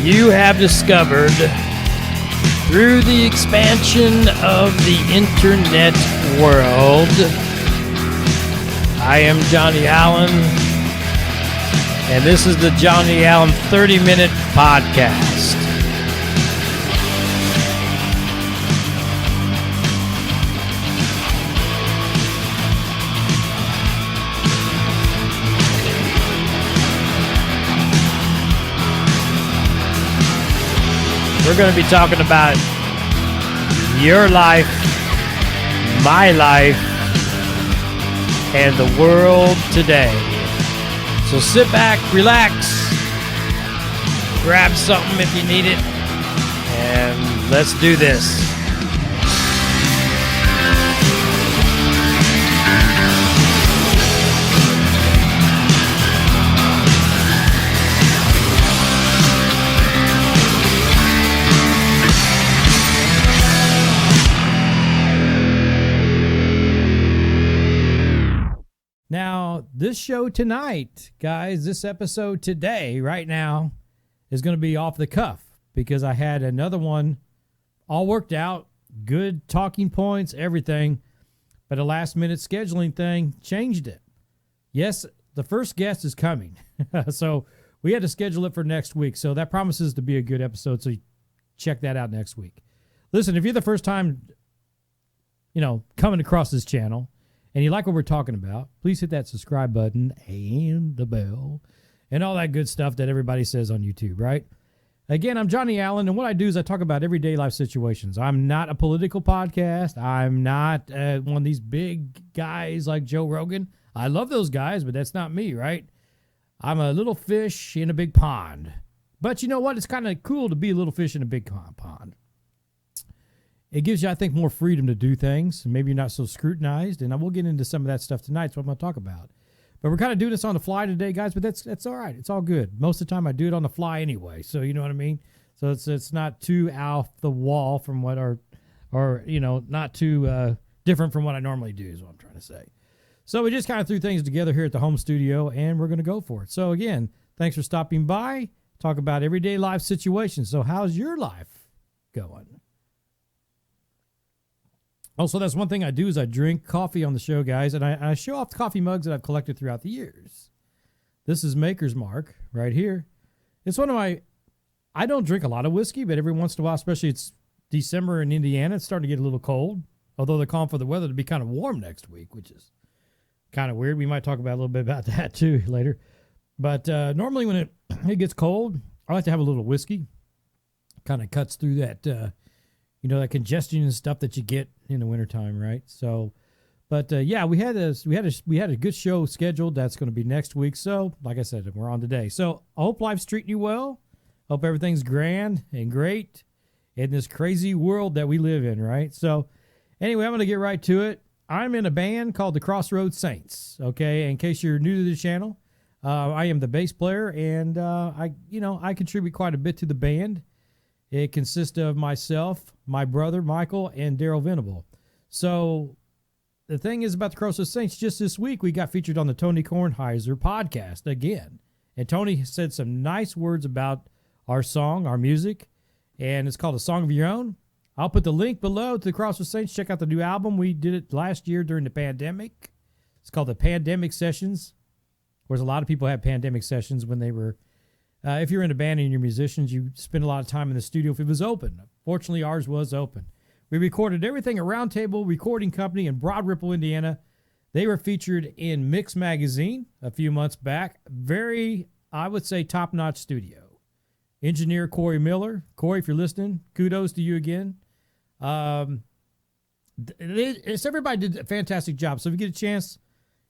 you have discovered through the expansion of the internet world. I am Johnny Allen, and this is the Johnny Allen 30-Minute Podcast. We're going to be talking about your life, my life, and the world today. So sit back, relax, grab something if you need it, and let's do this. Now, this show tonight, guys, this episode today, right now, is going to be off the cuff because I had another one all worked out, good talking points, everything, but a last-minute scheduling thing changed it. Yes, the first guest is coming, so we had to schedule it for next week, so that promises to be a good episode, so check that out next week. Listen, if you're the first time, coming across this channel, and you like what we're talking about, please hit that subscribe button and the bell and all that good stuff that everybody says on YouTube, right? Again, I'm Johnny Allen, and what I do is I talk about everyday life situations. I'm not a political podcast. I'm not one of these big guys like Joe Rogan. I love those guys, but that's not me, right? I'm a little fish in a big pond. But you know what? It's kind of cool to be a little fish in a big pond. It gives you, I think, more freedom to do things. Maybe you're not so scrutinized, and I will get into some of that stuff tonight. That's what I'm going to talk about. But we're kind of doing this on the fly today, guys, but that's all right. It's all good. Most of the time I do it on the fly anyway, so you know what I mean? So it's not too off the wall from what not too different from what I normally do is what I'm trying to say. So we just kind of threw things together here at the home studio, and we're going to go for it. So again, thanks for stopping by. Talk about everyday life situations. So how's your life going? Also, that's one thing I do is I drink coffee on the show, guys, and I show off the coffee mugs that I've collected throughout the years. This is Maker's Mark right here. It's one of my, I don't drink a lot of whiskey, but every once in a while, especially it's December in Indiana, it's starting to get a little cold, although they're calling for the weather to be kind of warm next week, which is kind of weird. We might talk about a little bit about that too later. But normally when it gets cold, I like to have a little whiskey. Kind of cuts through that, that congestion and stuff that you get in the wintertime, right? So, but yeah, we had a good show scheduled. That's going to be next week. So, like I said, we're on today. So, I hope life's treating you well. Hope everything's grand and great in this crazy world that we live in, right? So, anyway, I'm going to get right to it. I'm in a band called the Crossroads Saints. Okay, in case you're new to the channel, I am the bass player, and I contribute quite a bit to the band. It consists of myself, my brother, Michael, and Daryl Venable. So the thing is about the Crossroads Saints, just this week, we got featured on the Tony Kornheiser podcast again. And Tony said some nice words about our song, our music, and it's called A Song of Your Own. I'll put the link below to the Crossroads Saints. Check out the new album. We did it last year during the pandemic. It's called the Pandemic Sessions. Whereas a lot of people had pandemic sessions when they were if you're in a band and you're musicians, you spend a lot of time in the studio if it was open. Fortunately, ours was open. We recorded everything at Round Table Recording Company in Broad Ripple, Indiana. They were featured in Mix Magazine a few months back. Very, I would say, top-notch studio. Engineer Corey Miller. Corey, if you're listening, kudos to you again. Everybody did a fantastic job. So if you get a chance,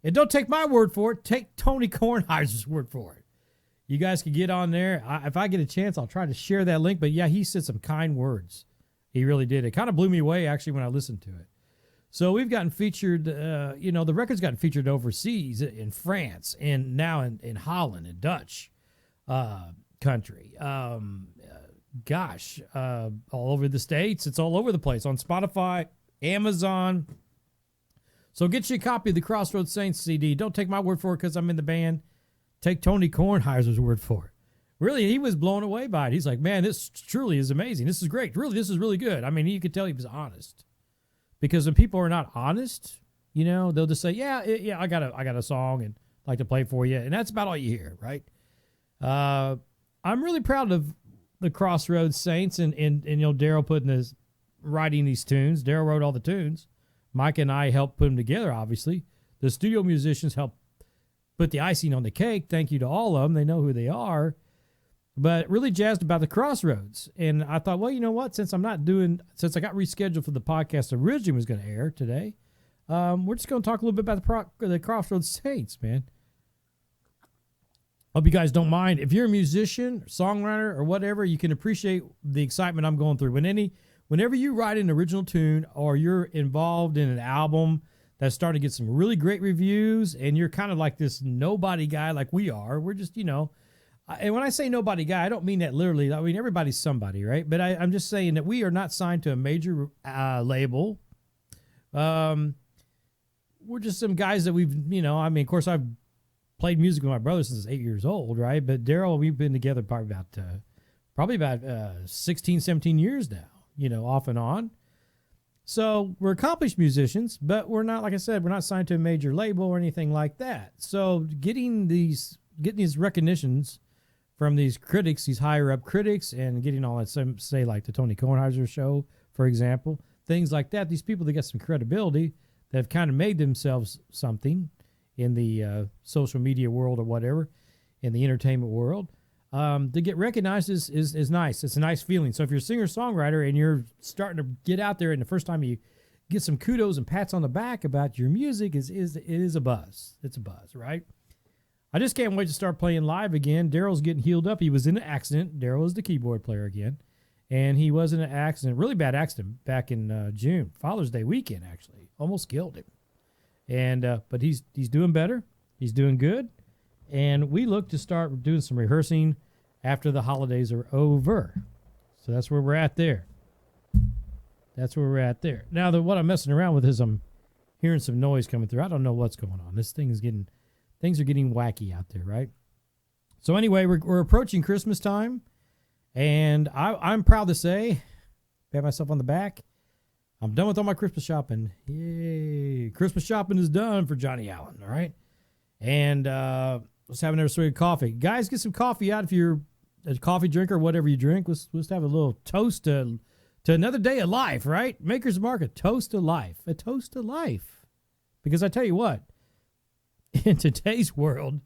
and don't take my word for it, take Tony Kornheiser's word for it. You guys can get on there. If I get a chance, I'll try to share that link. But, yeah, he said some kind words. He really did. It kind of blew me away, actually, when I listened to it. So we've gotten featured, the record's gotten featured overseas in France and now in Holland and Dutch country. All over the States. It's all over the place on Spotify, Amazon. So get you a copy of the Crossroads Saints CD. Don't take my word for it because I'm in the band. Take Tony Kornheiser's word for it. Really, he was blown away by it. He's like, man, this truly is amazing. This is great. Really, this is really good. I mean, you could tell he was honest. Because when people are not honest, they'll just say, yeah, I got a song and like to play for you. And that's about all you hear, right? I'm really proud of the Crossroads Saints and Daryl writing these tunes. Daryl wrote all the tunes. Mike and I helped put them together, obviously. The studio musicians helped put the icing on the cake. Thank you to all of them. They know who they are. But really jazzed about the Crossroads. And I thought, well, you know what? Since I got rescheduled for the podcast originally was going to air today, we're just going to talk a little bit about the Crossroads Saints, man. Hope you guys don't mind. If you're a musician, songwriter, or whatever, you can appreciate the excitement I'm going through. Whenever you write an original tune or you're involved in an album that's starting to get some really great reviews and you're kind of like this nobody guy like we are, we're just, and when I say nobody guy, I don't mean that literally. I mean, everybody's somebody, right? But I'm just saying that we are not signed to a major label. We're just some guys that we've, of course, I've played music with my brother since I was 8 years old, right? But Daryl, we've been together probably about 16, 17 years now, off and on. So we're accomplished musicians, but we're not, like I said, we're not signed to a major label or anything like that. So getting these recognitions from these critics, these higher up critics, and getting all that, say like the Tony Kornheiser show, for example, things like that. These people that got some credibility that have kind of made themselves something in the social media world or whatever, in the entertainment world, to get recognized is nice. It's a nice feeling. So if you're a singer-songwriter and you're starting to get out there and the first time you get some kudos and pats on the back about your music, it is a buzz. It's a buzz, right? I just can't wait to start playing live again. Daryl's getting healed up. He was in an accident. Daryl is the keyboard player again. And he was in an accident, really bad accident, back in June. Father's Day weekend, actually. Almost killed him. And but he's doing better. He's doing good. And we look to start doing some rehearsing after the holidays are over. So that's where we're at there. Now, what I'm messing around with is I'm hearing some noise coming through. I don't know what's going on. Things are getting wacky out there, right? So anyway, we're approaching Christmas time, and I'm proud to say, pat myself on the back, I'm done with all my Christmas shopping. Yay! Christmas shopping is done for Johnny Allen, all right? And let's have another swig of coffee. Guys, get some coffee out if you're a coffee drinker or whatever you drink. Let's have a little toast to another day of life, right? Maker's Mark, a toast to life. A toast to life. Because I tell you what, in today's world,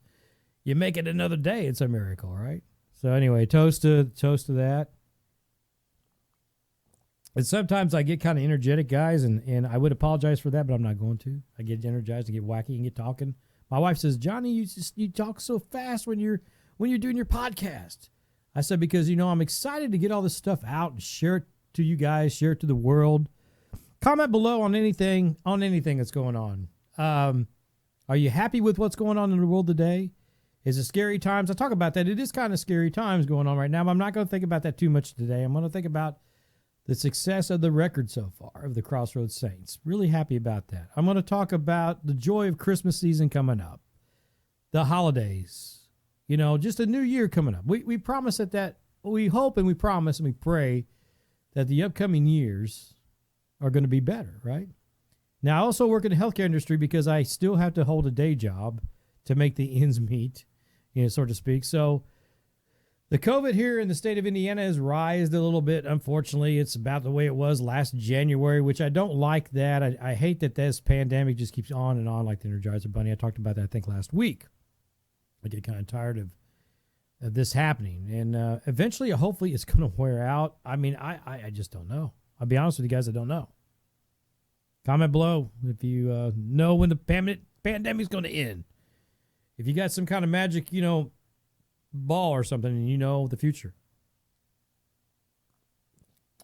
you make it another day, it's a miracle, right? So anyway, toast to that. And sometimes I get kind of energetic, guys, and I would apologize for that, but I'm not going to. I get energized and get wacky and get talking. My wife says, Johnny, you talk so fast when you're doing your podcast. I said, because, I'm excited to get all this stuff out and share it to you guys, share it to the world. Comment below on anything that's going on. Are you happy with what's going on in the world today? Is it scary times? I talk about that. It is kind of scary times going on right now, but I'm not going to think about that too much today. I'm going to think about the success of the record so far of the Crossroads Saints. Really happy about that. I'm going to talk about the joy of Christmas season coming up, the holidays, just a new year coming up. We promise that we hope and we promise and we pray that the upcoming years are going to be better, right? Now, I also work in the healthcare industry because I still have to hold a day job to make the ends meet, so to speak. So the COVID here in the state of Indiana has rised a little bit. Unfortunately, it's about the way it was last January, which I don't like that. I hate that this pandemic just keeps on and on like the Energizer Bunny. I talked about that, I think, last week. I get kind of tired of this happening. And eventually, hopefully, it's going to wear out. I mean, I just don't know. I'll be honest with you guys, I don't know. Comment below if you know when the pandemic's going to end. If you got some kind of magic, ball or something and the future.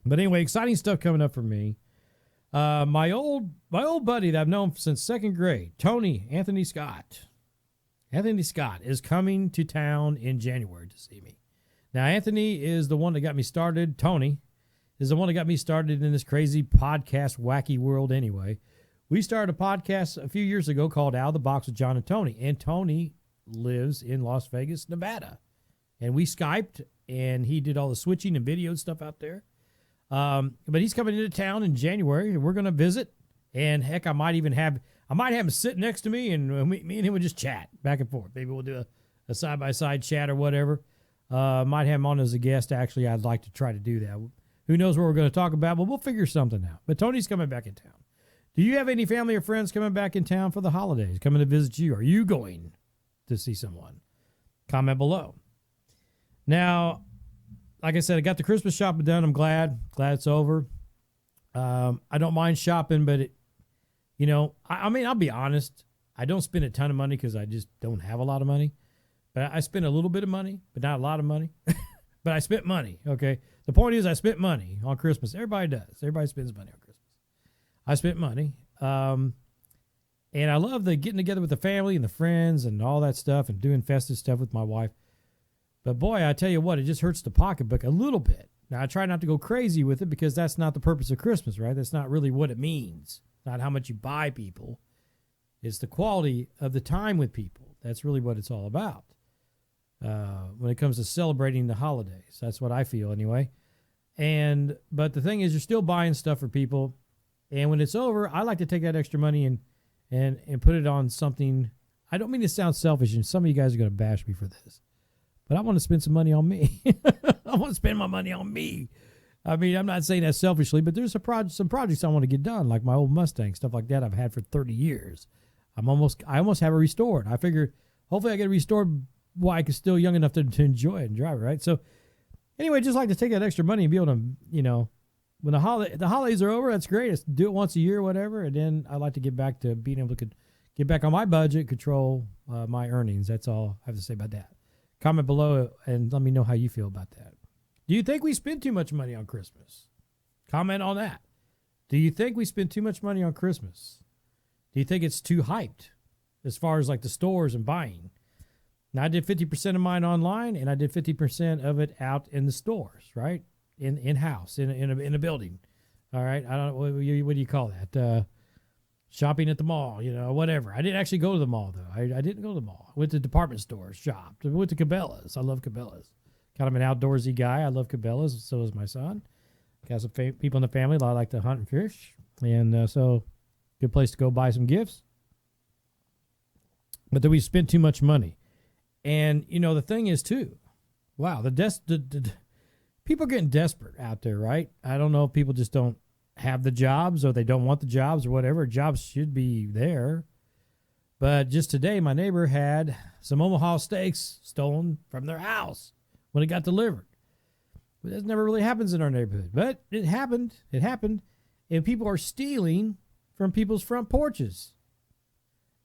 But anyway, exciting stuff coming up for me. My old buddy that I've known since second grade, Anthony Scott. Anthony Scott is coming to town in January to see me. Now, Anthony is the one that got me started. Tony is the one that got me started in this crazy podcast wacky world anyway. We started a podcast a few years ago called Out of the Box with John and Tony. And Tony lives in Las Vegas, Nevada. and we Skyped, and he did all the switching and video stuff out there. But he's coming into town in January, and we're going to visit. And heck, I might have him sit next to me, and me and him would just chat back and forth. Maybe we'll do a side-by-side chat or whatever. Might have him on as a guest. Actually, I'd like to try to do that. Who knows what we're going to talk about, but we'll figure something out. But Tony's coming back in town. Do you have any family or friends coming back in town for the holidays, coming to visit you? Are you going to see someone? Comment below. Now, like I said, I got the Christmas shopping done. I'm glad it's over. I don't mind shopping, but I mean, I'll be honest. I don't spend a ton of money because I just don't have a lot of money. But I spend a little bit of money, but not a lot of money. But I spent money, okay? The point is I spent money on Christmas. Everybody does. Everybody spends money on Christmas. I spent money. And I love the getting together with the family and the friends and all that stuff and doing festive stuff with my wife. But boy, I tell you what, it just hurts the pocketbook a little bit. Now, I try not to go crazy with it because that's not the purpose of Christmas, right? That's not really what it means. Not how much you buy people. It's the quality of the time with people. That's really what it's all about. When it comes to celebrating the holidays. That's what I feel anyway. But the thing is, you're still buying stuff for people. And when it's over, I like to take that extra money and put it on something. I don't mean to sound selfish, and some of you guys are going to bash me for this. But I want to spend some money on me. I want to spend my money on me. I mean, I'm not saying that selfishly, but there's some projects I want to get done, like my old Mustang, stuff like that I've had for 30 years. I almost have it restored. I figure hopefully I get it restored while I can still young enough to enjoy it and drive it, right? So anyway, just like to take that extra money and be able to, when the holidays are over, that's great. Let's do it once a year or whatever. And then I like to get back to being able to get back on my budget, control my earnings. That's all I have to say about that. Comment below and let me know how you feel about that. Do you think we spend too much money on Christmas? Comment on that. Do you think we spend too much money on Christmas? Do you think it's too hyped as far as like the stores and buying? Now, I did 50% of mine online, and I did 50% of it out in the stores, right? In-house, in a building. All right? I don't know, what do you call that? Shopping at the mall, whatever. I didn't actually go to the mall, though. I didn't go to the mall. I went to department stores, shopped. I went to Cabela's. I love Cabela's. Kind of an outdoorsy guy. I love Cabela's. So is my son. Got some people in the family that like to hunt and fish. And so, good place to go buy some gifts. But then we spent too much money. And, the thing is, too, wow, the people are getting desperate out there, right? I don't know if people just don't have the jobs or they don't want the jobs or whatever. Jobs should be there. But just today, my neighbor had some Omaha steaks stolen from their house when it got delivered. But that never really happens in our neighborhood. But it happened. It happened. And people are stealing from people's front porches.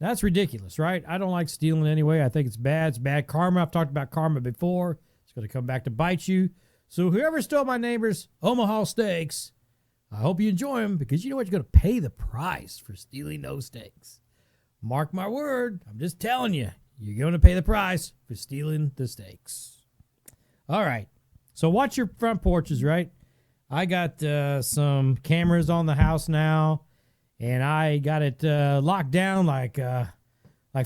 That's ridiculous, right? I don't like stealing anyway. I think it's bad. It's bad karma. I've talked about karma before. It's going to come back to bite you. So whoever stole my neighbor's Omaha steaks, I hope you enjoy them because you know what? You're going to pay the price for stealing those steaks. Mark my word. I'm just telling you. You're going to pay the price for stealing the steaks. All right. So watch your front porches, right? I got some cameras on the house now. And I got it locked down like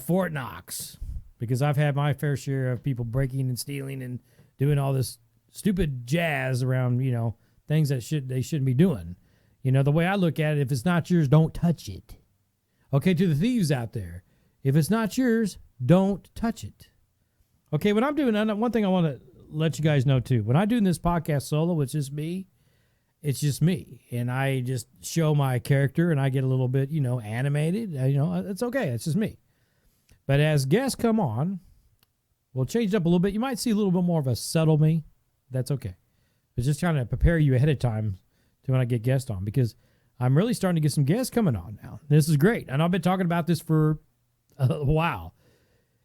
Fort Knox because I've had my fair share of people breaking and stealing and doing all this stupid jazz around, things that they shouldn't be doing. The way I look at it, if it's not yours, don't touch it. Okay, to the thieves out there, if it's not yours, don't touch it. Okay, when I'm doing one thing I want to let you guys know too, when I'm doing this podcast solo, it's just me. It's just me, and I just show my character, and I get a little bit, animated. It's okay. It's just me. But as guests come on, we'll change it up a little bit. You might see a little bit more of a subtle me. That's okay. It's just trying to prepare you ahead of time to when I get guests on, because I'm really starting to get some guests coming on now. This is great, and I've been talking about this for a while.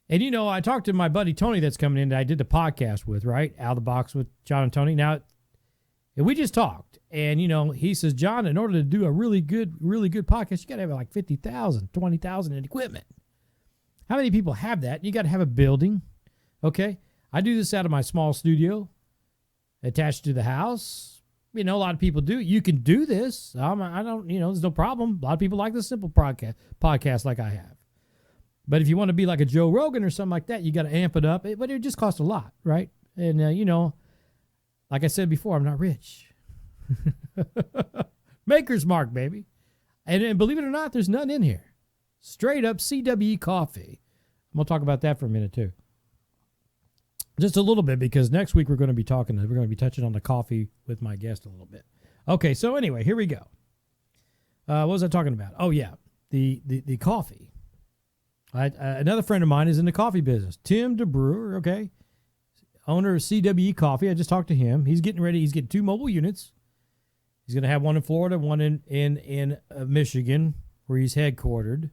And, I talked to my buddy Tony that's coming in that I did the podcast with, right? Out of the box with John and Tony. Now, we just talked. And, he says, John, in order to do a really good podcast, you got to have like 50,000, 20,000 in equipment. How many people have that? You got to have a building. Okay. I do this out of my small studio attached to the house. A lot of people do. You can do this. I don't, there's no problem. A lot of people like the simple podcast like I have. But if you want to be like a Joe Rogan or something like that, you got to amp it up. But it just costs a lot, right? And, like I said before, I'm not rich. Maker's Mark, baby. And believe it or not, there's none in here. Straight up CWE coffee. I'm going to talk about that for a minute, too. Just a little bit, because next week we're going to be touching on the coffee with my guest a little bit. Okay, so anyway, here we go. What was I talking about? Oh, yeah, the coffee. Another friend of mine is in the coffee business. Tim DeBrewer, okay, owner of CWE Coffee. I just talked to him. He's getting ready. He's getting 2 mobile units. He's going to have one in Florida, one in Michigan, where he's headquartered,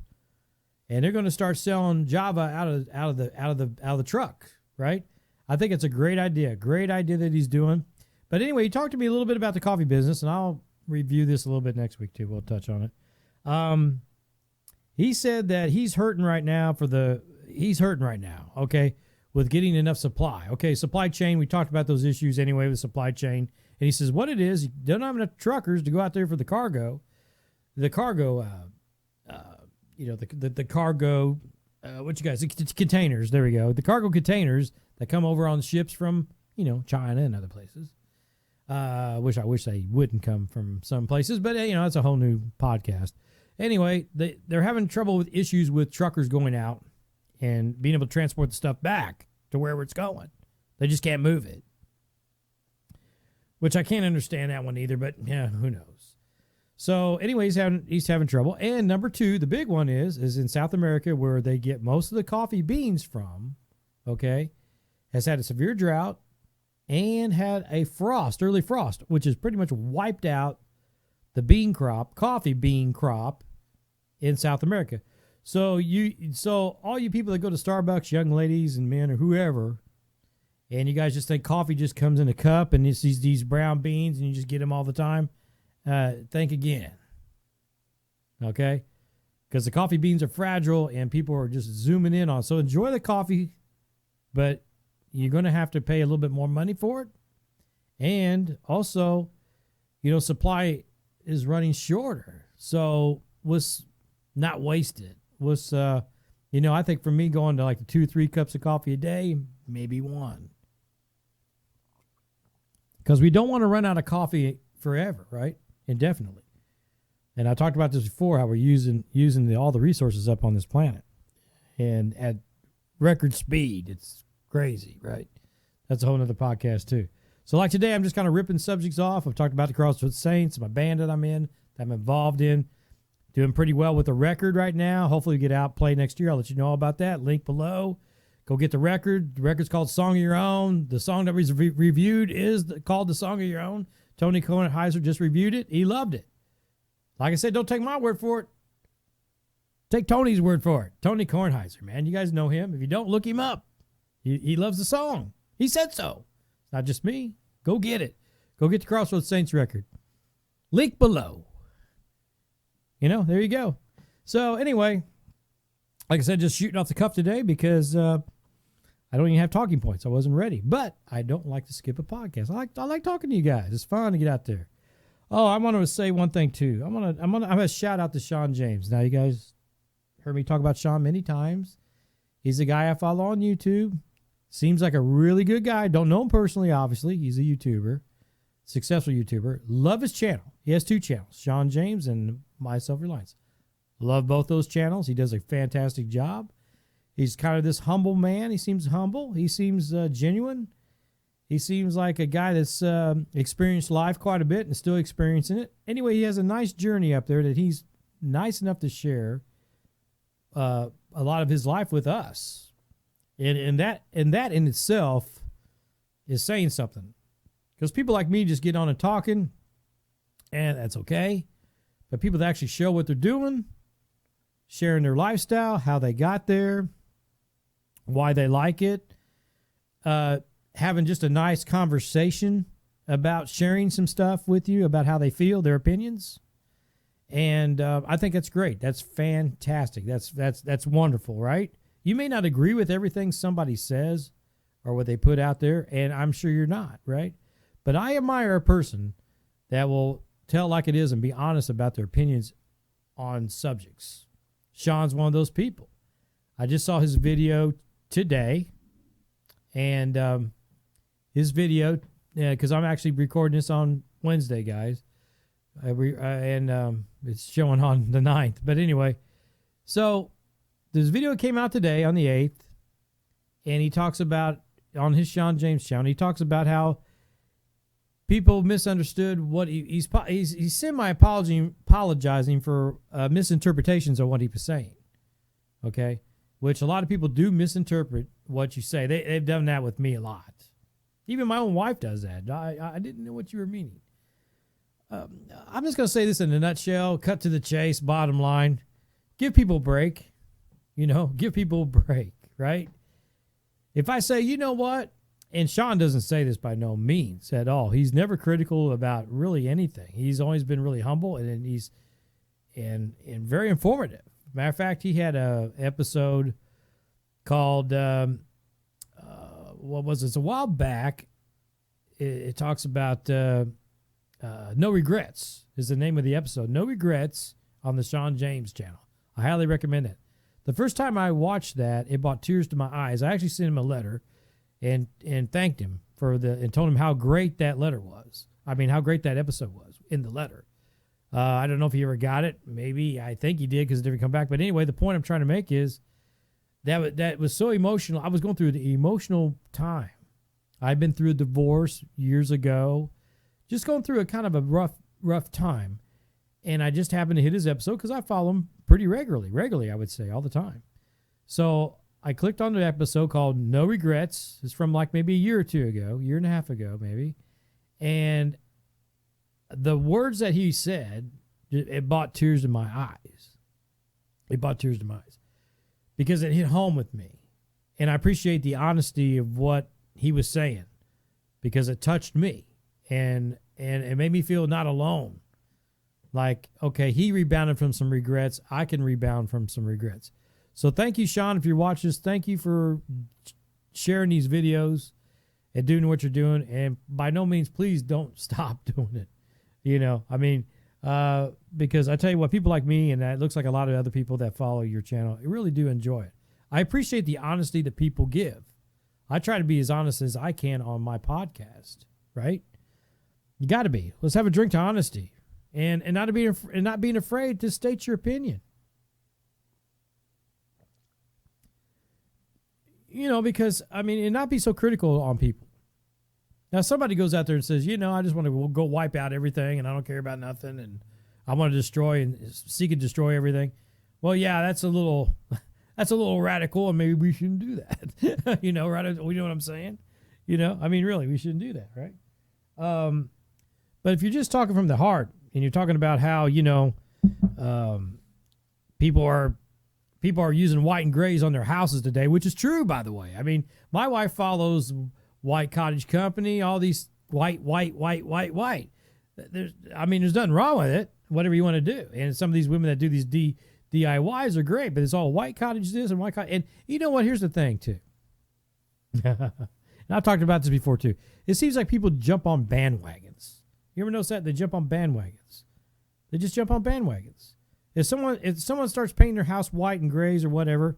and they're going to start selling Java out of the truck, right? I think it's a great idea. Great idea that he's doing. But anyway, he talked to me a little bit about the coffee business, and I'll review this a little bit next week too. We'll touch on it. He said that he's hurting right now, okay, with getting enough supply. Okay, supply chain, we talked about those issues anyway with supply chain. And he says what it is, you don't have enough truckers to go out there for the cargo. The cargo, containers, there we go. The cargo containers that come over on ships from, China and other places. I wish they wouldn't come from some places, but, that's a whole new podcast. Anyway, they're having trouble with issues with truckers going out and being able to transport the stuff back to wherever it's going. They just can't move it. Which I can't understand that one either, but yeah, who knows? So anyway, he's having trouble. And number 2, the big one is in South America, where they get most of the coffee beans from, okay, has had a severe drought and had a early frost, which has pretty much wiped out the coffee bean crop in South America. So all you people that go to Starbucks, young ladies and men or whoever, and you guys just think coffee just comes in a cup and it's these brown beans and you just get them all the time, think again. Okay? Because the coffee beans are fragile and people are just zooming in on. So enjoy the coffee, but you're going to have to pay a little bit more money for it. And also, supply is running shorter. So was not wasted. I think for me going to like 2-3 cups of coffee a day, maybe 1. Because we don't want to run out of coffee forever, right? Indefinitely. And I talked about this before, how we're using all the resources up on this planet. And at record speed, it's crazy, right? That's a whole nother podcast too. So like today, I'm just kind of ripping subjects off. I've talked about the Crossroads Saints, my band that I'm in, that I'm involved in. Doing pretty well with the record right now. Hopefully we get out, play next year. I'll let you know all about that. Link below. Go get the record. The record's called Song of Your Own. The song that was reviewed is called The Song of Your Own. Tony Kornheiser just reviewed it. He loved it. Like I said, don't take my word for it. Take Tony's word for it. Tony Kornheiser, man. You guys know him. If you don't, look him up. He loves the song. He said so. It's not just me. Go get it. Go get the Crossroads Saints record. Link below. There you go. So anyway, like I said, just shooting off the cuff today because I don't even have talking points. I wasn't ready, but I don't like to skip a podcast. I like talking to you guys. It's fun to get out there. Oh, I want to say one thing too. I'm gonna shout out to Sean James. Now you guys heard me talk about Sean many times. He's a guy I follow on YouTube. Seems like a really good guy. Don't know him personally, obviously. He's a YouTuber, successful YouTuber. Love his channel. He has 2 channels, Sean James and My Self-Reliance. Love both those channels. He does a fantastic job. He's kind of this humble man. He seems humble. He seems genuine. He seems like a guy that's experienced life quite a bit and still experiencing it. Anyway, he has a nice journey up there that he's nice enough to share a lot of his life with us. And that in itself is saying something. Because people like me just get on and talking, and that's okay. But people that actually show what they're doing, sharing their lifestyle, how they got there, why they like it, having just a nice conversation about sharing some stuff with you about how they feel, their opinions. And I think that's great. That's fantastic. That's wonderful, right? You may not agree with everything somebody says or what they put out there, and I'm sure you're not, right? But I admire a person that will tell like it is and be honest about their opinions on subjects. Sean's one of those people. I just saw his video today, and his video, because I'm actually recording this on Wednesday, guys. And it's showing on the 9th. But anyway, so this video came out today on the 8th, and he talks about, on his Sean James channel, he talks about how people misunderstood what he's semi-apologizing for misinterpretations of what he was saying, okay? Which a lot of people do misinterpret what you say. They've done that with me a lot. Even my own wife does that. I didn't know what you were meaning. I'm just going to say this in a nutshell, cut to the chase, bottom line. Give people a break. Give people a break, right? If I say, you know what, and Sean doesn't say this by no means at all. He's never critical about really anything. He's always been really humble, and he's and very informative. Matter of fact, he had a episode called, what was it? It's a while back. It talks about No Regrets is the name of the episode. No Regrets on the Sean James channel. I highly recommend it. The first time I watched that, it brought tears to my eyes. I actually sent him a letter and thanked him and told him how great that letter was. I mean, how great that episode was in the letter. I don't know if he ever got it. Maybe. I think he did because it didn't come back. But anyway, the point I'm trying to make is that was so emotional. I was going through the emotional time. I've been through a divorce years ago, just going through a kind of a rough time. And I just happened to hit his episode because I follow him pretty regularly, I would say, all the time. So I clicked on the episode called No Regrets. It's from like maybe a year or two ago, year and a half ago maybe. And the words that he said, it brought tears to my eyes. It brought tears to my eyes because it hit home with me. And I appreciate the honesty of what he was saying because it touched me and it made me feel not alone. Like, okay, he rebounded from some regrets. I can rebound from some regrets. So thank you, Sean, if you're watching this. Thank you for sharing these videos and doing what you're doing. And by no means, please don't stop doing it. Because I tell you what, people like me, and it looks like a lot of other people that follow your channel, I really do enjoy it. I appreciate the honesty that people give. I try to be as honest as I can on my podcast, right? You got to be. Let's have a drink to honesty. And not being afraid to state your opinion. Because, and not be so critical on people. Now, somebody goes out there and says, I just want to go wipe out everything, and I don't care about nothing, and I want to destroy and seek and destroy everything. Well, yeah, that's a little radical, and maybe we shouldn't do that. Right? You know what I'm saying? Really, we shouldn't do that, right? But if you're just talking from the heart, and you're talking about how, people are using white and grays on their houses today, which is true, by the way. My wife follows White Cottage Company, all these white. There's nothing wrong with it, whatever you want to do. And some of these women that do these DIYs are great, but it's all white cottage this and white cottage. And you know what? Here's the thing, too. And I've talked about this before, too. It seems like people jump on bandwagons. You ever notice that? They jump on bandwagons. They just jump on bandwagons. If someone starts painting their house white and grays or whatever,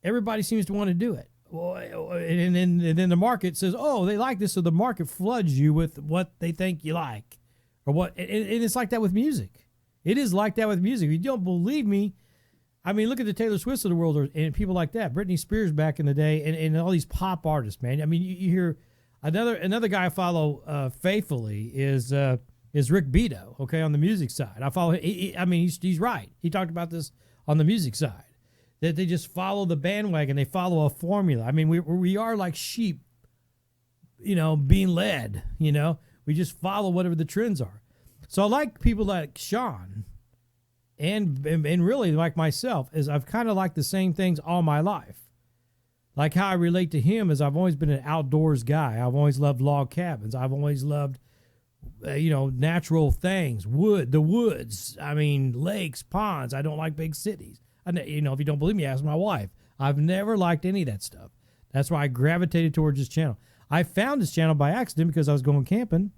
everybody seems to want to do it. Well, and then the market says, oh, they like this, so the market floods you with what they think you like. Or what, and it's like that with music. It is like that with music. If you don't believe me, look at the Taylor Swifts of the world and people like that. Britney Spears back in the day and all these pop artists, man. You hear another guy I follow faithfully is Rick Beto, okay, on the music side. I follow he's right. He talked about this on the music side. That they just follow the bandwagon. They follow a formula. We are like sheep, being led, We just follow whatever the trends are. So I like people like Sean and really like myself is I've kind of liked the same things all my life. Like how I relate to him is I've always been an outdoors guy. I've always loved log cabins. I've always loved, natural things, the woods. Lakes, ponds. I don't like big cities. If you don't believe me, ask my wife. I've never liked any of that stuff. That's why I gravitated towards this channel. I found this channel by accident because I was going camping,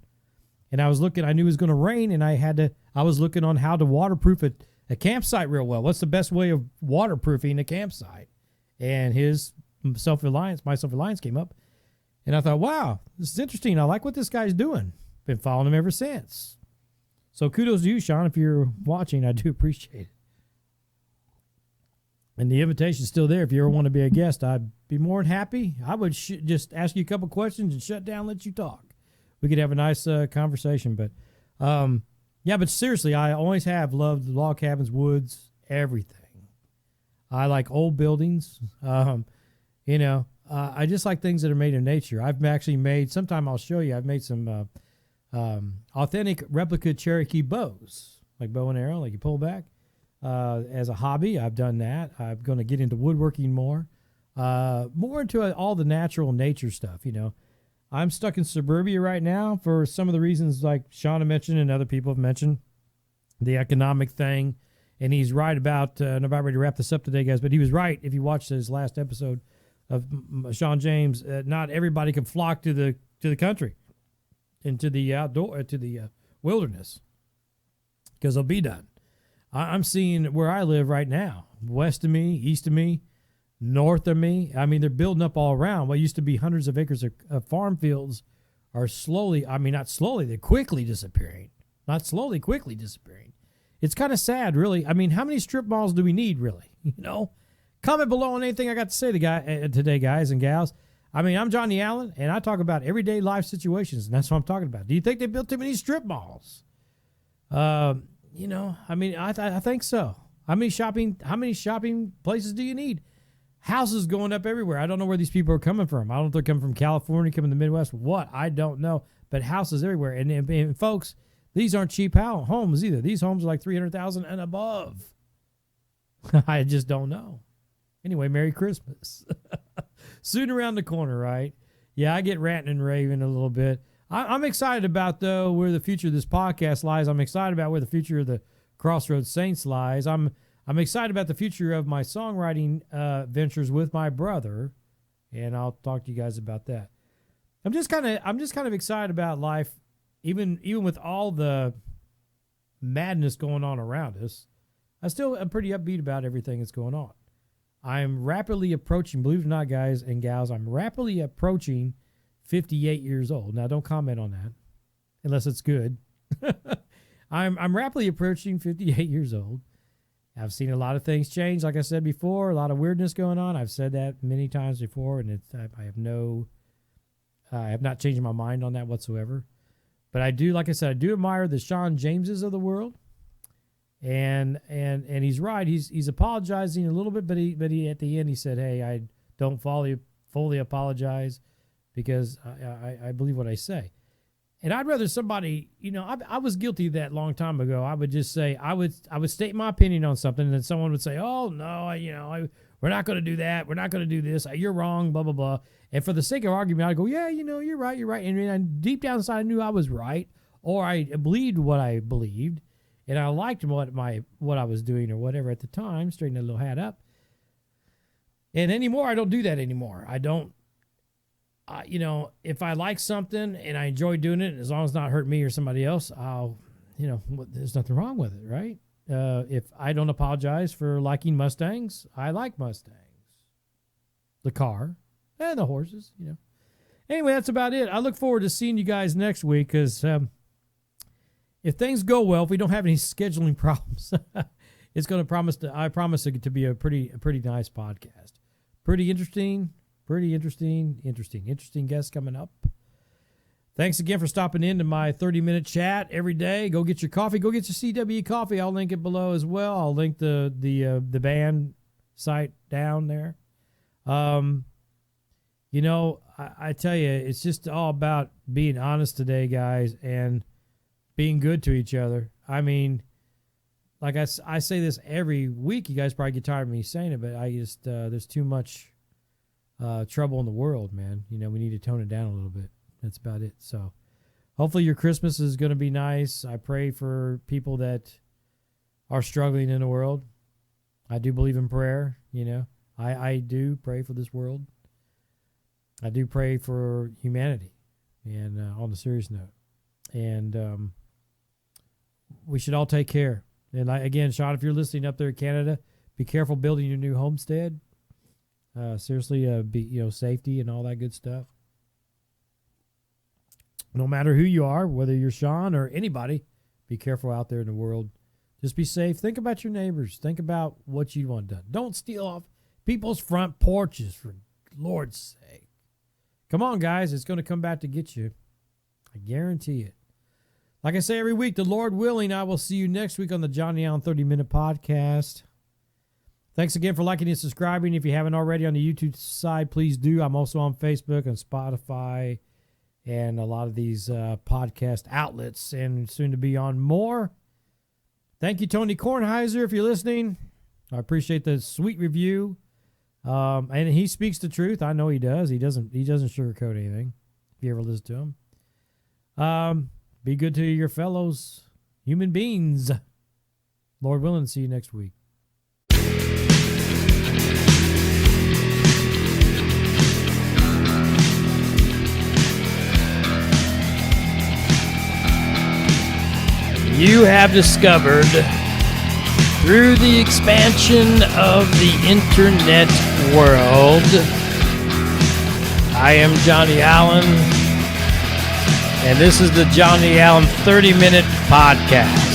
and I was looking. I knew it was going to rain, and I was looking on how to waterproof a campsite real well. What's the best way of waterproofing a campsite? And my self-reliance came up, And I thought, wow, this is interesting. I like what this guy's doing. Been following him ever since. So kudos to you, Sean. If you're watching, I do appreciate it. And the invitation's still there. If you ever want to be a guest, I'd be more than happy. I would just ask you a couple questions and shut down, let you talk. We could have a nice conversation. But, yeah, but seriously, I always have loved log cabins, woods, everything. I like old buildings. You know, I just like things that are made in nature. I've actually made, sometime I'll show you, I've made some authentic replica Cherokee bows, like bow and arrow, like you pull back. As a hobby, I've done that. I'm going to get into woodworking more into all the natural nature stuff. You know, I'm stuck in suburbia right now for some of the reasons like Shauna mentioned and other people have mentioned, the economic thing. And he's right about, I'm about ready to wrap this up today, guys, but he was right. If you watched his last episode of Sean James, not everybody can flock to the country and to the outdoor, to the wilderness, because they'll be done. I'm seeing where I live right now, west of me, east of me, north of me. I mean, they're building up all around. What used to be hundreds of acres of farm fields are slowly, I mean, not slowly, they're quickly disappearing. Not slowly, quickly disappearing. It's kind of sad, really. I mean, how many strip malls do we need, really? You know? Comment below on anything I got to say today, guys and gals. I mean, I'm Johnny Allen, and I talk about everyday life situations, and that's what I'm talking about. Do you think they built too many strip malls? You know, I mean, I think so. How many shopping places do you need? Houses going up everywhere. I don't know where these people are coming from. I don't know if they're coming from California, coming to the Midwest. What? I don't know. But houses everywhere. And folks, these aren't cheap homes either. These homes are like $300,000 and above. I just don't know. Anyway, Merry Christmas. Soon around the corner, right? Yeah, I get ranting and raving a little bit. I'm excited about, though, where the future of this podcast lies. I'm excited about where the future of the Crossroads Saints lies. I'm excited about the future of my songwriting ventures with my brother, and I'll talk to you guys about that. I'm just kind of excited about life, even with all the madness going on around us. I still am pretty upbeat about everything that's going on. I'm rapidly approaching, believe it or not, guys and gals, I'm rapidly approaching 58 years old. Now, don't comment on that unless it's good. I'm rapidly approaching 58 years old. I've seen a lot of things change, like I said before, a lot of weirdness going on. I've said that many times before, and I have not changed my mind on that whatsoever. But I do, like I said, I do admire the Sean Jameses of the world. And he's right. He's apologizing a little bit, but he at the end he said, "Hey, I don't fully apologize because I believe what I say." And I'd rather somebody, you know, I was guilty of that a long time ago. I would just say I would state my opinion on something, and then someone would say, "Oh no, we're not going to do that. We're not going to do this. You're wrong." Blah blah blah. And for the sake of argument, I'd go, "Yeah, you know, you're right. You're right." And deep down inside, I knew I was right, or I believed what I believed. And I liked what I was doing or whatever at the time, straighten that little hat up. And anymore, I don't do that anymore. I don't, you know, if I like something and I enjoy doing it, as long as it's not hurt me or somebody else, there's nothing wrong with it, right? If I don't apologize for liking Mustangs, I like Mustangs. The car and the horses, you know. Anyway, that's about it. I look forward to seeing you guys next week because, if things go well, if we don't have any scheduling problems, it's going to I promise it to be a pretty nice podcast. Pretty interesting guests coming up. Thanks again for stopping into my 30-minute chat every day. Go get your coffee. Go get your CW coffee. I'll link it below as well. I'll link the band site down there. You know, I tell you, it's just all about being honest today, guys, and being good to each other. I mean, like I say this every week. You guys probably get tired of me saying it, but I just there's too much trouble in the world, man. You know, we need to tone it down a little bit. That's about it. So hopefully your Christmas is going to be nice. I pray for people that are struggling in the world. I do believe in prayer, you know. I do pray for this world. I do pray for humanity, and on a serious note. And we should all take care. And again, Sean, if you're listening up there in Canada, be careful building your new homestead. Seriously, safety and all that good stuff. No matter who you are, whether you're Sean or anybody, be careful out there in the world. Just be safe. Think about your neighbors. Think about what you want done. Don't steal off people's front porches, for Lord's sake. Come on, guys. It's going to come back to get you. I guarantee it. Like I say every week, the Lord willing, I will see you next week on the Johnny Allen 30-Minute Podcast. Thanks again for liking and subscribing. If you haven't already on the YouTube side, please do. I'm also on Facebook and Spotify and a lot of these podcast outlets, and soon to be on more. Thank you, Tony Kornheiser, if you're listening. I appreciate the sweet review. And he speaks the truth. I know he does. He doesn't sugarcoat anything, if you ever listen to him. Be good to your fellows, human beings. Lord willing, see you next week. You have discovered, through the expansion of the internet world, I am Johnny Allen, and this is the Johnny Allen 30-Minute Podcast.